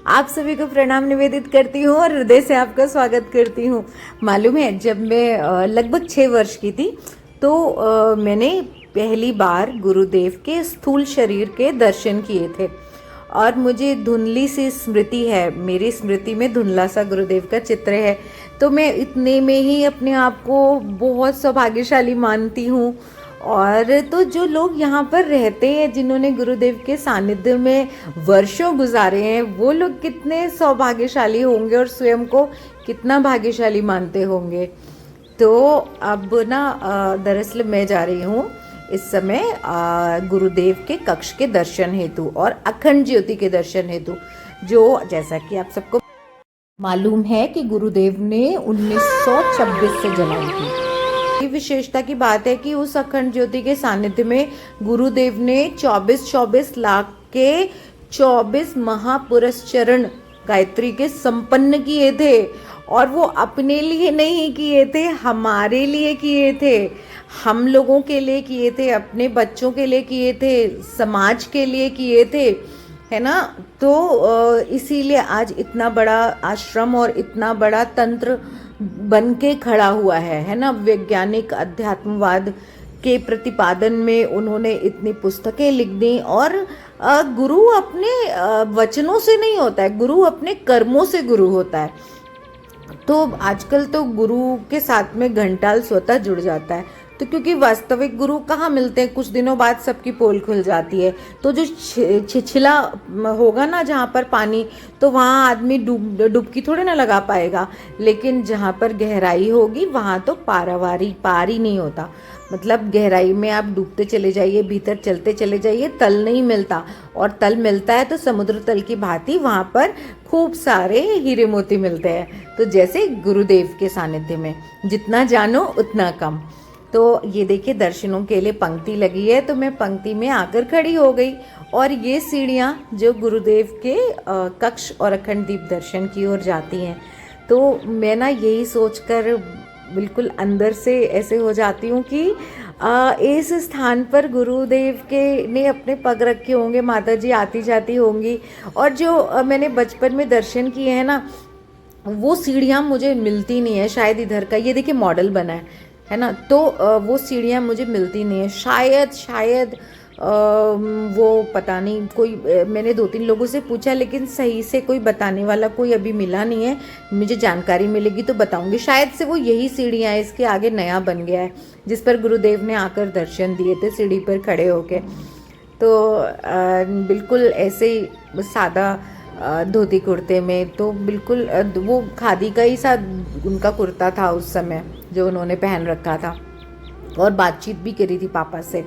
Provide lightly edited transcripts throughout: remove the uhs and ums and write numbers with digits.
आप सभी को प्रणाम निवेदित करती हूँ और हृदय से आपका स्वागत करती हूँ। मालूम है, जब मैं लगभग 6 वर्ष की थी तो मैंने पहली बार गुरुदेव के स्थूल शरीर के दर्शन किए थे और मुझे धुंधली सी स्मृति है, मेरी स्मृति में धुंधला सा गुरुदेव का चित्र है। तो मैं इतने में ही अपने आप को बहुत सौभाग्यशाली मानती हूँ। और तो जो लोग यहाँ पर रहते हैं, जिन्होंने गुरुदेव के सानिध्य में वर्षों गुजारे हैं, वो लोग कितने सौभाग्यशाली होंगे और स्वयं को कितना भाग्यशाली मानते होंगे। तो अब ना दरअसल मैं जा रही हूँ इस समय गुरुदेव के कक्ष के दर्शन हेतु और अखंड ज्योति के दर्शन हेतु, जो जैसा कि आप सबको मालूम है कि गुरुदेव ने 1926 से जलाई थी। विशेषता की बात है कि उस अखंड ज्योति के सानिध्य में गुरुदेव ने 24 लाख के 24 महापुरस्चरण गायत्री के संपन्न किए थे। और वो अपने लिए नहीं किए थे, हमारे लिए किए थे, हम लोगों के लिए किए थे, अपने बच्चों के लिए किए थे, समाज के लिए किए थे, है ना। तो इसीलिए आज इतना बड़ा आश्रम और इतना बड़ा तंत्र बन के खड़ा हुआ है ना। वैज्ञानिक अध्यात्मवाद के प्रतिपादन में उन्होंने इतनी पुस्तकें लिख दी। और गुरु अपने वचनों से नहीं होता है, गुरु अपने कर्मों से गुरु होता है। तो आजकल तो गुरु के साथ में घंटाल स्वतः जुड़ जाता है। तो क्योंकि वास्तविक गुरु कहाँ मिलते हैं, कुछ दिनों बाद सबकी पोल खुल जाती है। तो जो छिछला होगा ना जहाँ पर पानी, तो वहाँ आदमी डुबकी थोड़े ना लगा पाएगा। लेकिन जहाँ पर गहराई होगी वहाँ तो पार ही नहीं होता। मतलब गहराई में आप डूबते चले जाइए, भीतर चलते चले जाइए, तल नहीं मिलता। और तल मिलता है तो समुद्र तल की भांति वहाँ पर खूब सारे हीरे मोती मिलते हैं। तो जैसे गुरुदेव के सानिध्य में जितना जानो उतना कम। तो ये देखिए, दर्शनों के लिए पंक्ति लगी है, तो मैं पंक्ति में आकर खड़ी हो गई। और ये सीढ़ियाँ जो गुरुदेव के कक्ष और अखंड दीप दर्शन की ओर जाती हैं, तो मैं ना यही सोचकर बिल्कुल अंदर से ऐसे हो जाती हूँ कि इस स्थान पर गुरुदेव के ने अपने पग रखे होंगे, माता जी आती जाती होंगी। और जो मैंने बचपन में दर्शन किए हैं ना, वो सीढ़ियाँ मुझे मिलती नहीं है। शायद इधर का ये देखिए मॉडल बना है ना, तो वो सीढ़ियाँ मुझे मिलती नहीं है। शायद वो पता नहीं, कोई मैंने 2-3 लोगों से पूछा, लेकिन सही से कोई बताने वाला कोई अभी मिला नहीं है। मुझे जानकारी मिलेगी तो बताऊंगी। शायद से वो यही सीढ़ियाँ है, इसके आगे नया बन गया है जिस पर गुरुदेव ने आकर दर्शन दिए थे सीढ़ी पर खड़े होके। तो बिल्कुल ऐसे ही सादा धोती कुर्ते में, तो बिल्कुल वो खादी का ही सा उनका कुर्ता था उस समय जो उन्होंने पहन रखा था। और बातचीत भी करी थी पापा से।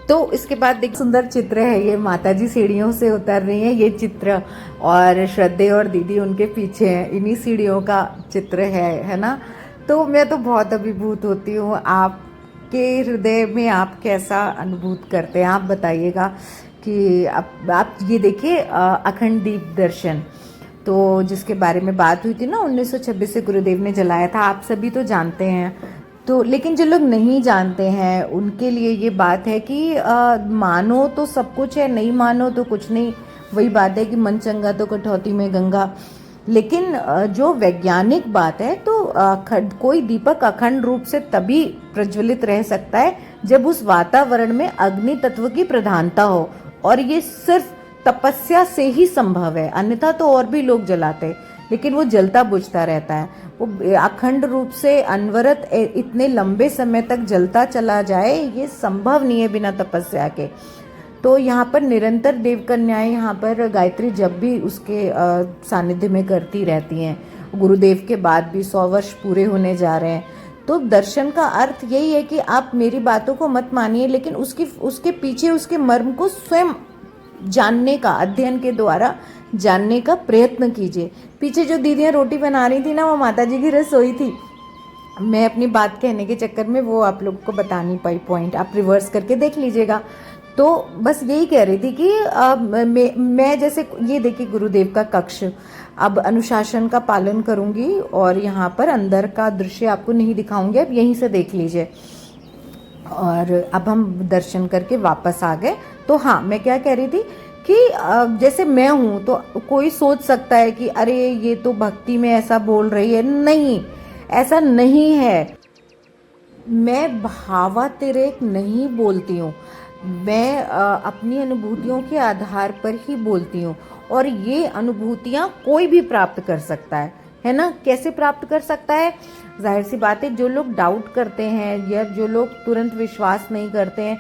तो इसके बाद देख, सुंदर चित्र है ये, माता जी सीढ़ियों से उतर रही हैं, ये चित्र। और श्रद्धे और दीदी उनके पीछे हैं, इन्हीं सीढ़ियों का चित्र है ना। तो मैं तो बहुत अभिभूत होती हूँ। आपके हृदय में आप कैसा अनुभूत करते हैं, आप बताइएगा। कि आप ये देखिए अखंड दीप दर्शन, तो जिसके बारे में बात हुई थी ना, 1926 से गुरुदेव ने जलाया था, आप सभी तो जानते हैं। तो लेकिन जो लोग नहीं जानते हैं उनके लिए ये बात है कि मानो तो सब कुछ है, नहीं मानो तो कुछ नहीं। वही बात है कि मन चंगा तो कटौती में गंगा। लेकिन जो वैज्ञानिक बात है, तो कोई दीपक अखंड रूप से तभी प्रज्वलित रह सकता है जब उस वातावरण में अग्नि तत्व की प्रधानता हो। और ये सिर्फ तपस्या से ही संभव है, अन्यथा तो और भी लोग जलाते, लेकिन वो जलता बुझता रहता है। वो अखंड रूप से अनवरत इतने लंबे समय तक जलता चला जाए, ये संभव नहीं है बिना तपस्या के। तो यहाँ पर निरंतर देवकन्याएं यहाँ पर गायत्री जब भी उसके सानिध्य में करती रहती हैं। गुरुदेव के बाद भी 100 वर्ष पूरे होने जा रहे हैं। तो दर्शन का अर्थ यही है कि आप मेरी बातों को मत मानिए, लेकिन उसके पीछे उसके मर्म को स्वयं जानने का, अध्ययन के द्वारा जानने का प्रयत्न कीजिए। पीछे जो दीदियाँ रोटी बना रही थी ना, वो माता जी की रसोई थी। मैं अपनी बात कहने के चक्कर में वो आप लोगों को बता नहीं पाई पॉइंट, आप रिवर्स करके देख लीजिएगा। तो बस यही कह रही थी कि मैं जैसे ये देखिए गुरुदेव का कक्ष, अब अनुशासन का पालन करूंगी और यहाँ पर अंदर का दृश्य आपको नहीं दिखाऊंगी, अब यहीं से देख लीजिए। और अब हम दर्शन करके वापस आ गए। तो हाँ, मैं क्या कह रही थी कि जैसे मैं हूँ तो कोई सोच सकता है कि अरे ये तो भक्ति में ऐसा बोल रही है। नहीं, ऐसा नहीं है। मैं भावातिरेक नहीं बोलती हूँ। मैं अपनी अनुभूतियों के आधार पर ही बोलती हूँ, और ये अनुभूतियाँ कोई भी प्राप्त कर सकता है ना। कैसे प्राप्त कर सकता है? जाहिर सी बात है, जो लोग डाउट करते हैं या जो लोग तुरंत विश्वास नहीं करते हैं,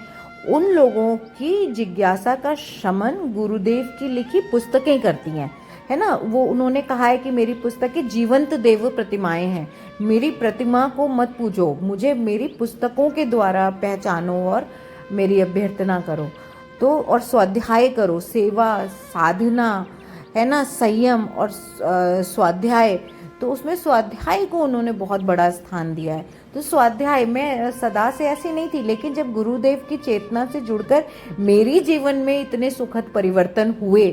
उन लोगों की जिज्ञासा का शमन गुरुदेव की लिखी पुस्तकें करती हैं, है ना। वो उन्होंने कहा है कि मेरी पुस्तकें जीवंत देव प्रतिमाएं हैं। मेरी प्रतिमा को मत पूजो, मुझे मेरी पुस्तकों के द्वारा पहचानो और मेरी अभ्यर्थना करो। तो और स्वाध्याय करो, सेवा, साधना, है ना, संयम और स्वाध्याय। तो उसमें स्वाध्याय को उन्होंने बहुत बड़ा स्थान दिया है। तो स्वाध्याय, मैं सदा से ऐसी नहीं थी, लेकिन जब गुरुदेव की चेतना से जुड़कर मेरी जीवन में इतने सुखद परिवर्तन हुए,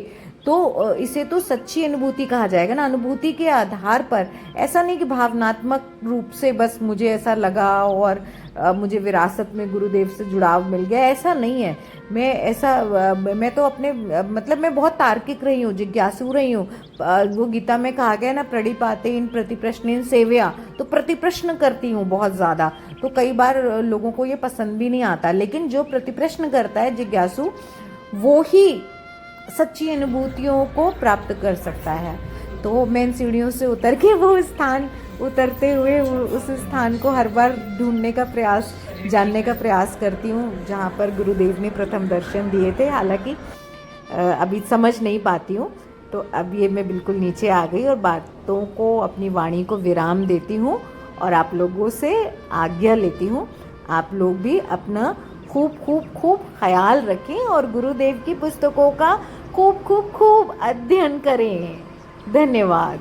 तो इसे तो सच्ची अनुभूति कहा जाएगा ना। अनुभूति के आधार पर, ऐसा नहीं कि भावनात्मक रूप से बस मुझे ऐसा लगा और मुझे विरासत में गुरुदेव से जुड़ाव मिल गया, ऐसा नहीं है। मैं तो अपने मतलब मैं बहुत तार्किक रही हूँ, जिज्ञासु रही हूँ। वो गीता में कहा गया ना, प्रणिपाते इन प्रतिप्रश्न सेव्या, तो प्रतिप्रश्न करती हूँ बहुत ज़्यादा। तो कई बार लोगों को ये पसंद भी नहीं आता, लेकिन जो प्रतिप्रश्न करता है, जिज्ञासु, वो ही सच्ची अनुभूतियों को प्राप्त कर सकता है। तो मैं इन सीढ़ियों से उतर के वो स्थान, उतरते हुए उस स्थान को हर बार ढूंढने का प्रयास, जानने का प्रयास करती हूँ जहाँ पर गुरुदेव ने प्रथम दर्शन दिए थे। हालांकि अभी समझ नहीं पाती हूँ। तो अब ये मैं बिल्कुल नीचे आ गई और बातों को, अपनी वाणी को विराम देती हूँ और आप लोगों से आज्ञा लेती हूँ। आप लोग भी अपना खूब खूब खूब ख्याल रखें और गुरुदेव की पुस्तकों का खूब खूब खूब अध्ययन करें। धन्यवाद।